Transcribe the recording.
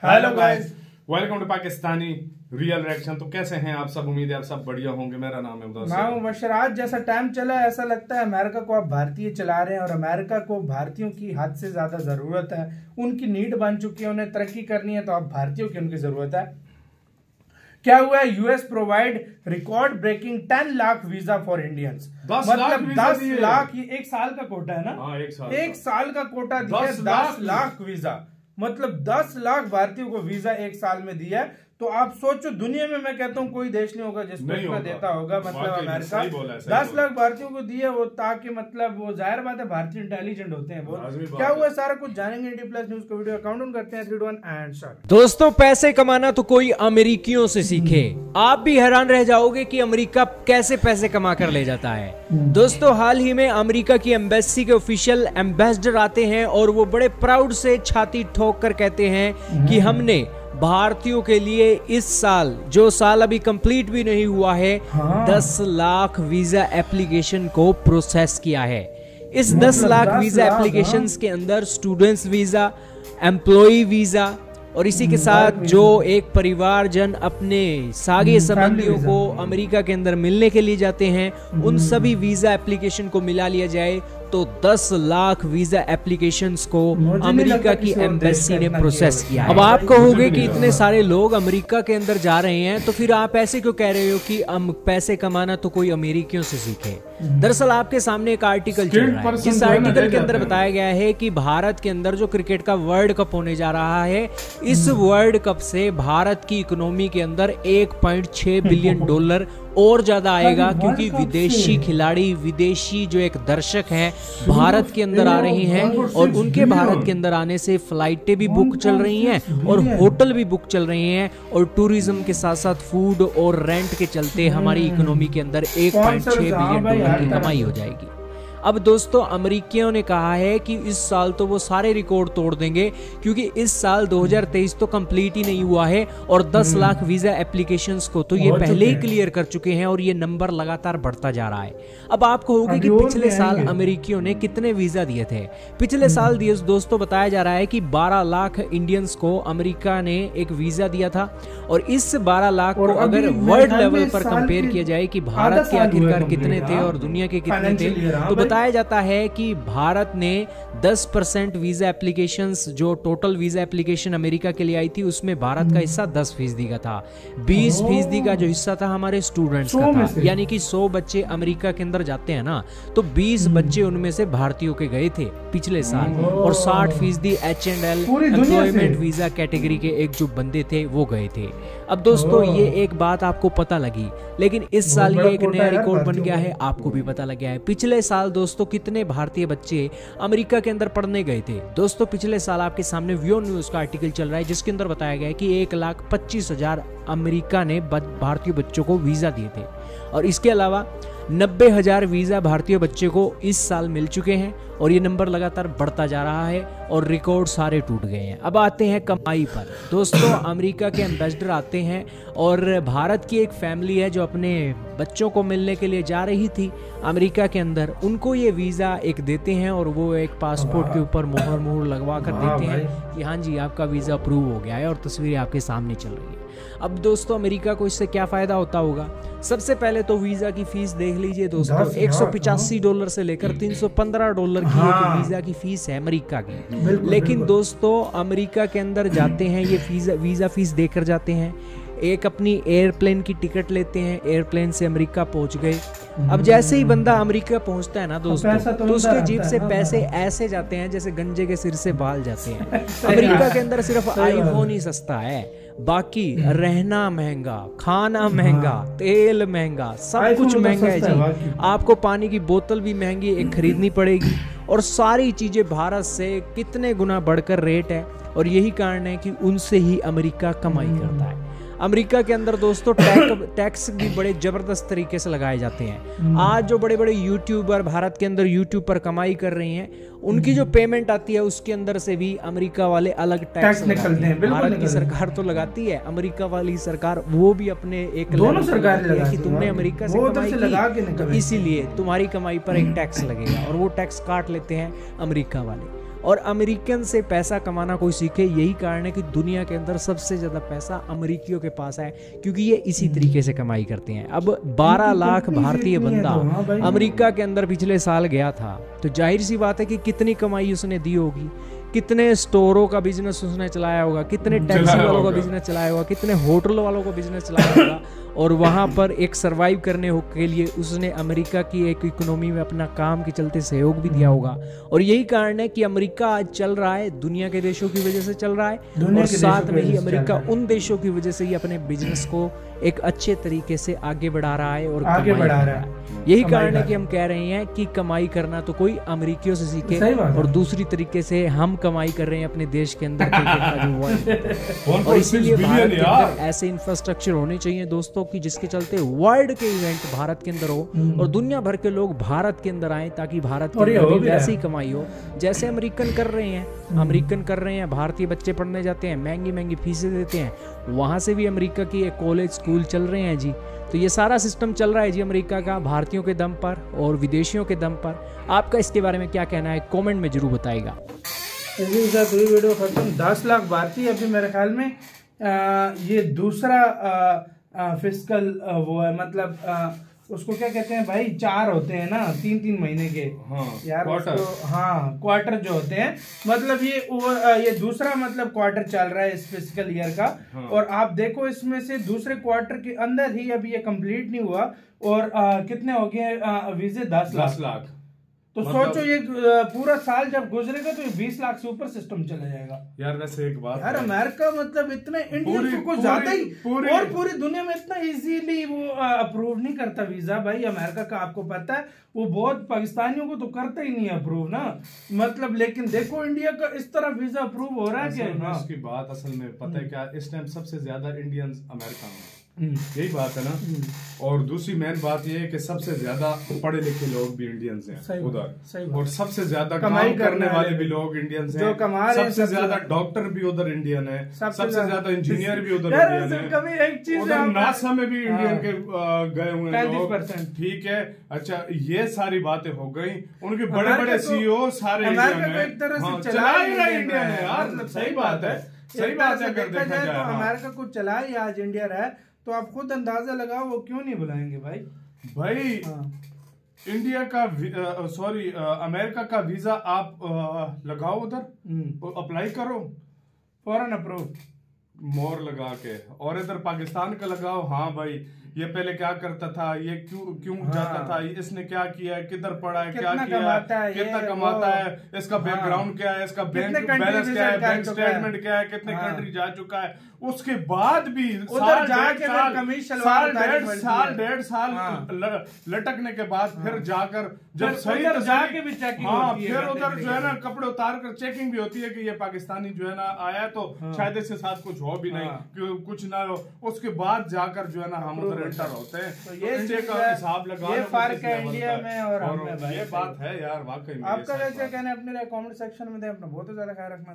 Hello guys, welcome to Pakistani real reaction. तो कैसे हैं आप सब? उम्मीद है आप सब बढ़िया होंगे। मेरा नाम है मैं हूं मुबशर। आज जैसा टाइम चला है ऐसा लगता है अमेरिका को आप भारतीय चला रहे हैं और अमेरिका को भारतीयों की हद से ज्यादा जरूरत है। उनकी नीड बन चुकी है, उन्हें तरक्की करनी है तो अब भारतीयों की उनकी जरूरत है। क्या हुआ है? US provide record breaking 10 lakh visa for Indians. 10 मतलब 10 लाख, ये एक साल का कोटा है ना? हाँ, एक साल का कोटा दिया। 10 लाख वीजा, मतलब 10 लाख भारतीयों को वीजा एक साल में दिया है। तो आप सोचो, दुनिया में मैं कहता हूँ कोई देश नहीं होगा जिसको इतना देता होगा। मतलब अमेरिका 10 लाख भारतीयों को दिए वो, ताकि मतलब वो जाहिर बात है भारतीय इंटेलिजेंट होते हैं बहुत। क्या हुआ सारा कुछ जानेंगे इंडी प्लस न्यूज को। वीडियो काउंट डाउन करते हैं 3, 2, 1 एंड स्टार्ट। दोस्तों, पैसे कमाना तो कोई अमेरिकियों से सीखे। आप भी हैरान रह जाओगे कि अमेरिका कैसे पैसे कमा कर ले जाता है। दोस्तों, हाल ही में अमेरिका की एम्बेसी के ऑफिशियल एम्बेसडर आते हैं और वो बड़े प्राउड से छाती ठोक कर कहते हैं कि हमने भारतीयों के लिए इस साल, जो साल अभी कंप्लीट भी नहीं हुआ है, 10 लाख वीजा एप्लीकेशन को प्रोसेस किया है। इस 10 लाख वीजा एप्लीकेशंस के अंदर स्टूडेंट्स वीजा, एम्प्लॉय वीजा और इसी के साथ जो एक परिवारजन अपने सागे संबंधियों को अमेरिका के अंदर मिलने के लिए जाते हैं, उन सभी वीजा एप्लीकेशन को मिला लिया जाए तो 10 लाख वीजा एप्लीकेशंस को अमेरिका की एम्बेसी ने प्रोसेस किया। अब आप कहोगे कि इतने सारे लोग अमेरिका के अंदर जा रहे हैं तो फिर आप ऐसे क्यों कह रहे हो कि हम पैसे कमाना तो कोई अमेरिकियों से सीखे। दरअसल आपके सामने एक आर्टिकल चल रहा है, जिस आर्टिकल के अंदर बताया गया है कि भारत के अंदर जो क्रिकेट का वर्ल्ड कप होने जा रहा है, इस वर्ल्ड कप से भारत की इकोनॉमी के अंदर 1.6 बिलियन डॉलर और ज्यादा आएगा, क्योंकि विदेशी खिलाड़ी, विदेशी जो एक दर्शक हैं भारत के अंदर आ रहे हैं और उनके भारत के अंदर आने से फ्लाइटें भी बुक चल रही हैं और होटल भी बुक चल रहे हैं और टूरिज्म के साथ साथ फूड और रेंट के चलते हमारी इकोनॉमी के अंदर 1.6 बिलियन डॉलर की कमाई हो जाएगी। अब दोस्तों, अमेरिकियों ने कहा है कि इस साल तो वो सारे रिकॉर्ड तोड़ देंगे, क्योंकि इस साल 2023 तो कंप्लीट ही नहीं हुआ है और 10 लाख वीजा एप्लीकेशंस को तो ये पहले ही क्लियर कर चुके हैं और ये नंबर लगातार बढ़ता जा रहा है। अब आप कहोगे कि पिछले साल अमेरिकियों ने कितने वीजा दिए थे? पिछले साल दोस्तों बताया जा रहा है कि 12 लाख इंडियंस को अमेरिका ने एक वीजा दिया था और इस 12 लाख को अगर वर्ल्ड लेवल पर कंपेयर किया जाए कि भारत के आखिरकार कितने थे और दुनिया के कितने थे, तो बताया जाता है कि भारत ने 10% वीजा एप्लीकेशंस, जो टोटल वीजा एप्लीकेशन अमेरिका के लिए आई थी, उसमें भारत का हिस्सा 10% का था। 20% का जो हिस्सा था हमारे स्टूडेंट्स का था, यानी कि 100 बच्चे अमेरिका के अंदर जाते हैं ना, तो 20 बच्चे उनमें से भारतीयों के गए थे पिछले साल और 60% H&L एम्प्लॉयमेंट वीजा कैटेगरी के एक जो बंदे थे वो गए थे। अब दोस्तों, ये एक बात आपको पता लगी, लेकिन इस साल ये एक नया रिकॉर्ड बन गया है, आपको भी पता लग गया है। पिछले साल दोस्तों कितने भारतीय बच्चे अमेरिका के अंदर पढ़ने गए थे? दोस्तों, पिछले साल आपके सामने व्यू न्यूज का आर्टिकल चल रहा है, जिसके अंदर बताया गया है कि 1,25,000 अमेरिका ने भारतीय बच्चों को वीजा दिए थे और इसके अलावा 90,000 वीजा भारतीय बच्चे को इस साल मिल चुके हैं और ये नंबर लगातार बढ़ता जा रहा है और रिकॉर्ड सारे टूट गए हैं। अब आते हैं कमाई पर। दोस्तों, अमेरिका के एम्बेसडर आते हैं और भारत की एक फैमिली है जो अपने बच्चों को मिलने के लिए जा रही थी अमेरिका के अंदर, उनको ये वीज़ा एक देते हैं और वो एक पासपोर्ट के ऊपर मोहर लगवा कर देते हैं कि हाँ जी, आपका वीज़ा अप्रूव हो गया है और तस्वीरें आपके सामने चल रही है। अब दोस्तों, अमेरिका को इससे क्या फ़ायदा होता होगा? सबसे पहले तो वीज़ा की फीस देख लीजिए दोस्तों, $185 से लेकर $315 की एक वीज़ा की फीस है अमेरिका की। लेकिन दोस्तों, अमेरिका के अंदर जाते हैं, ये वीज़ा फीस देकर जाते हैं, एक अपनी एयरप्लेन की टिकट लेते हैं, एयरप्लेन से अमेरिका पहुंच गए। अब जैसे ही बंदा अमेरिका पहुंचता है ना दोस्तों, तो उसके जेब से पैसे ऐसे जाते हैं जैसे गंजे के सिर से बाल जाते हैं। अमेरिका के अंदर सिर्फ आईफोन ही सस्ता है, बाकी रहना महंगा, खाना महंगा, तेल महंगा, सब कुछ महंगा है जी। आपको पानी की बोतल भी महंगी एक खरीदनी पड़ेगी और सारी चीजें भारत से कितने गुना बढ़कर रेट है और यही कारण है कि उनसे ही अमेरिका कमाई करता है। अमेरिका के अंदर दोस्तों टैक्स भी बड़े जबरदस्त तरीके से लगाए जाते हैं। आज जो बड़े बड़े यूट्यूबर भारत के अंदर यूट्यूब पर कमाई कर रहे हैं, उनकी जो पेमेंट आती है उसके अंदर से भी अमेरिका वाले अलग टैक्स निकलते हैं। भारत की सरकार तो लगाती है, अमेरिका वाली सरकार वो भी अपने एक दोनों सरकार कि तुमने अमेरिका से कमाई की, इसीलिए तुम्हारी कमाई पर एक टैक्स लगेगा और वो टैक्स काट लेते हैं अमेरिका वाले। और अमेरिकन से पैसा कमाना कोई सीखे। यही कारण है कि दुनिया के अंदर सबसे ज़्यादा पैसा अमेरिकियों के पास है, क्योंकि ये इसी तरीके से कमाई करते हैं। अब 12 लाख भारतीय बंदा अमेरिका के अंदर पिछले साल गया था, तो जाहिर सी बात है कि कितनी कमाई उसने दी होगी, कितने स्टोरों का बिजनेस उसने चलाया होगा, कितने टैक्सी वालों का बिजनेस चलाया होगा, कितने होटल वालों का बिजनेस चलाया होगा, और वहाँ पर एक सरवाइव करने के लिए उसने अमेरिका की एक इकोनॉमी में अपना काम के चलते सहयोग भी दिया होगा। और यही कारण है कि अमेरिका आज चल रहा है, दुनिया के देशों की वजह से चल रहा है, और साथ में ही अमेरिका उन देशों की वजह से ही अपने बिजनेस को एक अच्छे तरीके से आगे बढ़ा रहा है और आगे बढ़ा रहा है। यही कारण है कि हम कह रहे हैं कि कमाई करना तो कोई अमेरिकियों से सीखे, और दूसरी तरीके से हम कमाई कर रहे हैं अपने देश के अंदर और इसीलिए भारत के अंदर ऐसे इंफ्रास्ट्रक्चर होने चाहिए दोस्तों कि जिसके चलते वर्ल्ड के इवेंट भारत के अंदर हो और दुनिया भर के लोग भारत के अंदर आए, ताकि भारत के अंदर भी वैसी ही कमाई हो जैसे अमेरिकन कर रहे हैं। भारतीय बच्चे पढ़ने जाते हैं, महंगी महंगी फीसें देते हैं, वहां से भी अमेरिका की एक कॉलेज स्कूल चल रहे हैं जी। तो ये सारा सिस्टम चल रहा है जी अमेरिका का, भारतीयों के दम पर और विदेशियों के दम पर। आपका इसके बारे में क्या कहना है, कमेंट में जरूर बताइएगा। वीडियो खत्म। 10 लाख भारतीय अभी मेरे ख्याल में ये दूसरा फिस्कल वो है, मतलब उसको क्या कहते हैं भाई, 4 होते हैं ना 3-3 महीने के। हाँ, यार क्वार्टर जो होते हैं, मतलब ये दूसरा मतलब क्वार्टर चल रहा है इस फिस्कल ईयर का। हाँ। और आप देखो इसमें से दूसरे क्वार्टर के अंदर ही अभी ये कंप्लीट नहीं हुआ, और कितने हो गए वीजे 10 लाख। तो सोचो ये पूरा साल जब गुजरेगा तो ये 20 लाख से ऊपर सिस्टम चला जाएगा। यार वैसे एक बात यार, अमेरिका मतलब इतने इंडियन को ज्यादा ही और पूरी दुनिया में इतना इजीली वो अप्रूव नहीं करता वीजा भाई अमेरिका का। आपको पता है वो बहुत पाकिस्तानियों को तो करता ही नहीं अप्रूव ना, मतलब। लेकिन देखो इंडिया का इस तरह वीजा अप्रूव हो रहा है क्या? इसकी बात असल में पता है क्या, इस टाइम सबसे ज्यादा इंडियंस अमेरिका में, यही बात है ना। और दूसरी मेन बात ये है कि सबसे ज्यादा पढ़े लिखे लोग भी इंडियंस हैं उधर, और सबसे ज्यादा कमाई करने वाले भी लोग इंडियंस हैं, सबसे ज्यादा डॉक्टर भी उधर इंडियन है, सबसे ज्यादा इंजीनियर भी उधर इंडियन है। कभी एक चीज उधर नासा में भी इंडियन के गए हुए हैं लोग, ठीक है। अच्छा, ये सारी बातें हो गई, उनके बड़े बड़े सीईओ सारे चला ही रहा इंडिया है यार। सही बात है, सही बात है। अगर देखा जाए तो अमेरिका को चला ही आज इंडिया रहा है, तो आप खुद अंदाजा लगाओ वो क्यों नहीं बुलाएंगे भाई। इंडिया का अमेरिका का वीजा आप लगाओ उधर, अप्लाई करो, फौरन अप्रूव मोहर लगा के, और इधर पाकिस्तान का लगाओ। हाँ भाई, ये पहले क्या करता था, ये क्यों जाता था, इसने क्या किया है, किधर पढ़ा है, क्या किया है, कितना कमाता है, इसका बैकग्राउंड क्या है, इसका बैंक बैलेंस क्या है, बैंक स्टेटमेंट क्या है, कितने कंट्री जा चुका है। उसके बाद भी साल डेढ़ साल लटकने के बाद फिर जाकर जब सही जाके भी चेकिंग होती है, फिर उधर जो है ना कपड़े उतार कर चेकिंग भी होती है कि ये पाकिस्तानी जो है ना आया तो शायद इसके साथ कुछ हो भी नहीं, कुछ ना हो। उसके बाद जाकर जो है ना हम उधर एंटर होते हैं। तो ये इंडिया का हिसाब लगा, ये फर्क है इंडिया में और हमें भाई। ये बात है यार वाकई में। आपका वैसे कहना है अपने कमेंट सेक्शन में दे, अपना बहुत ज्यादा ख्याल रखना।